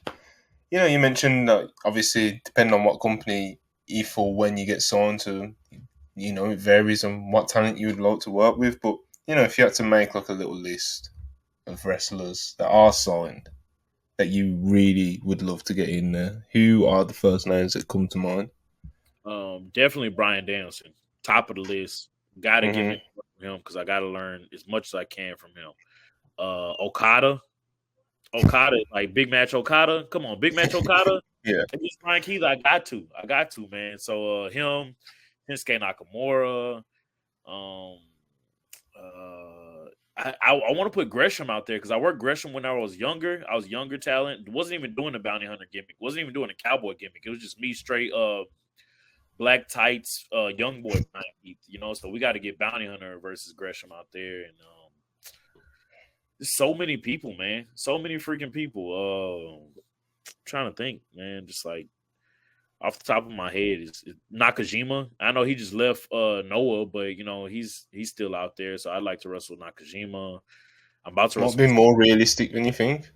Speaker 1: that obviously depending on what company, if or when you get signed to, it varies on what talent you would like to work with. But, if you had to make like a little list of wrestlers that are signed that you really would love to get in there, who are the first names that come to mind?
Speaker 2: Definitely Bryan Danielson, top of the list. Got to get in
Speaker 1: Mm-hmm.
Speaker 2: from him because I got to learn as much as I can from him. Okada, like big match Okada. Come on, big match Okada.
Speaker 1: Yeah.
Speaker 2: Against Bryan Keith, I got to, man. So him, Shinsuke Nakamura. Um, I want to put Gresham out there because I worked Gresham when I was younger. I was younger talent. Wasn't even doing the bounty hunter gimmick. Wasn't even doing the cowboy gimmick. It was just me straight black tights, young boy Bryan Keith. So we got to get bounty hunter versus Gresham out there, and there's so many people, man. So many freaking people. Trying to think, man. Just like off the top of my head is Nakajima. I know he just left Noah, but he's still out there. So I'd like to wrestle Nakajima. I'm about to
Speaker 1: Might
Speaker 2: wrestle.
Speaker 1: be more realistic than you think.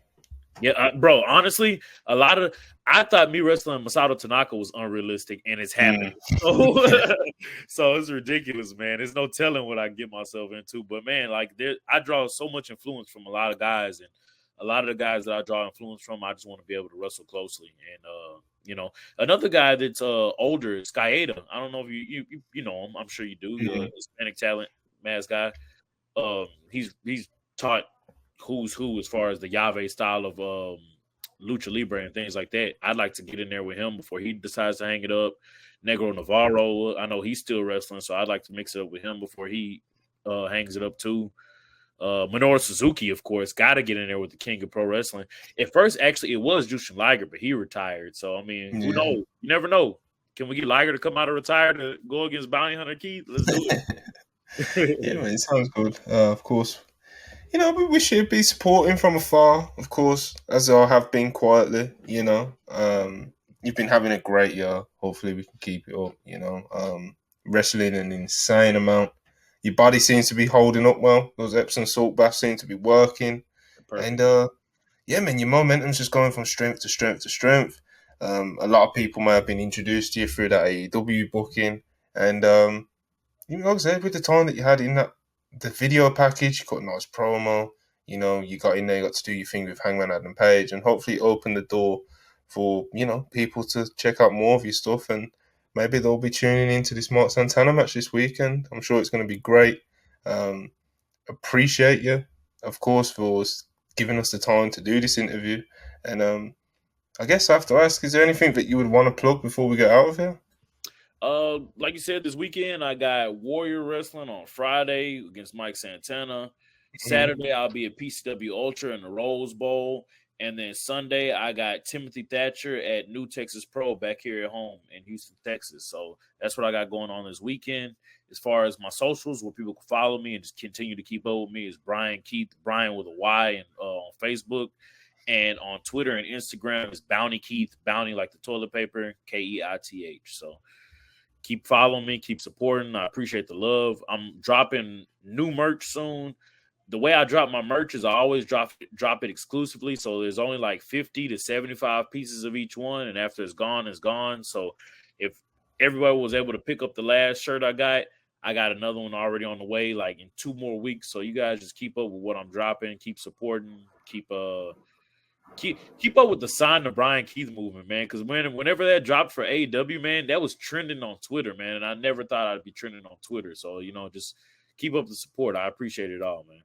Speaker 2: Yeah, bro. Honestly, I thought me wrestling Masato Tanaka was unrealistic, and it's
Speaker 1: Mm.
Speaker 2: happening. So, so it's ridiculous, man. There's no telling what I get myself into. But man, like I draw so much influence from a lot of guys, and a lot of the guys that I draw influence from, I just want to be able to wrestle closely. And another guy that's older is Kaeda. I don't know if you know him. I'm sure you do.
Speaker 1: Mm.
Speaker 2: Hispanic talent, mass guy. He's taught who's who as far as the Yave style of lucha libre and things like that. I'd like to get in there with him before he decides to hang it up. Negro Navarro, I know he's still wrestling, so I'd like to mix it up with him before he hangs it up too. Minoru Suzuki, of course, got to get in there with the king of pro wrestling. At first, actually, it was Jushin Liger, but he retired. So, I mean, who knows? You never know. Can we get Liger to come out of retire to go against Bounty Hunter Keith? Let's do it.
Speaker 1: Yeah, man, it sounds good. Of course, we should be supporting from afar, of course, as I have been quietly. You've been having a great year. Hopefully, we can keep it up. Wrestling an insane amount. Your body seems to be holding up well. Those Epsom salt baths seem to be working,
Speaker 2: Perfect.
Speaker 1: and yeah, man, your momentum's just going from strength to strength to strength. A lot of people may have been introduced to you through that AEW booking, and like I said, with the time that you had in the video package, you got a nice promo. You got in there, you got to do your thing with Hangman Adam Page, and hopefully open the door for people to check out more of your stuff, and maybe they'll be tuning into this Mark Santana match this weekend. I'm sure it's going to be great. Appreciate you, of course, for giving us the time to do this interview. And I guess I have to ask, is there anything that you would want to plug before we get out of here?
Speaker 2: Like you said, this weekend I got Warrior Wrestling on Friday against Mike Santana. Saturday I'll be at PCW Ultra in the Rose Bowl. And then Sunday I got Timothy Thatcher at New Texas Pro back here at home in Houston, Texas. So that's what I got going on this weekend. As far as my socials, where people can follow me and just continue to keep up with me, is Bryan Keith, Bryan with a Y, and on Facebook. And on Twitter and Instagram is Bounty Keith, Bounty like the toilet paper, Keith. So keep following me, keep supporting. I appreciate the love. I'm dropping new merch soon. The way I drop my merch is I always drop it exclusively. So there's only like 50 to 75 pieces of each one. And after it's gone, it's gone. So if everybody was able to pick up the last shirt I got another one already on the way, like in 2 more weeks. So you guys just keep up with what I'm dropping, keep supporting, keep up with the Sign the Bryan Keith movement, man. Because whenever that dropped for AEW, man, that was trending on Twitter, man. And I never thought I'd be trending on Twitter. So, just keep up the support. I appreciate it all, man.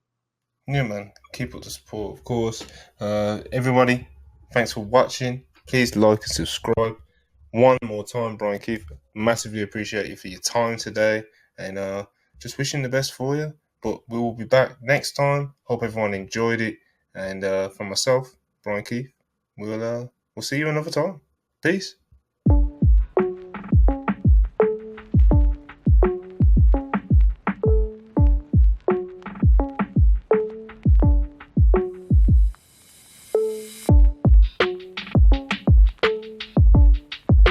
Speaker 1: Yeah, man. Keep up the support, of course. Everybody, thanks for watching. Please like and subscribe. One more time, Bryan Keith. Massively appreciate you for your time today. And just wishing the best for you. But we will be back next time. Hope everyone enjoyed it. And from myself, Bryan Keith, we'll see you another time. Peace.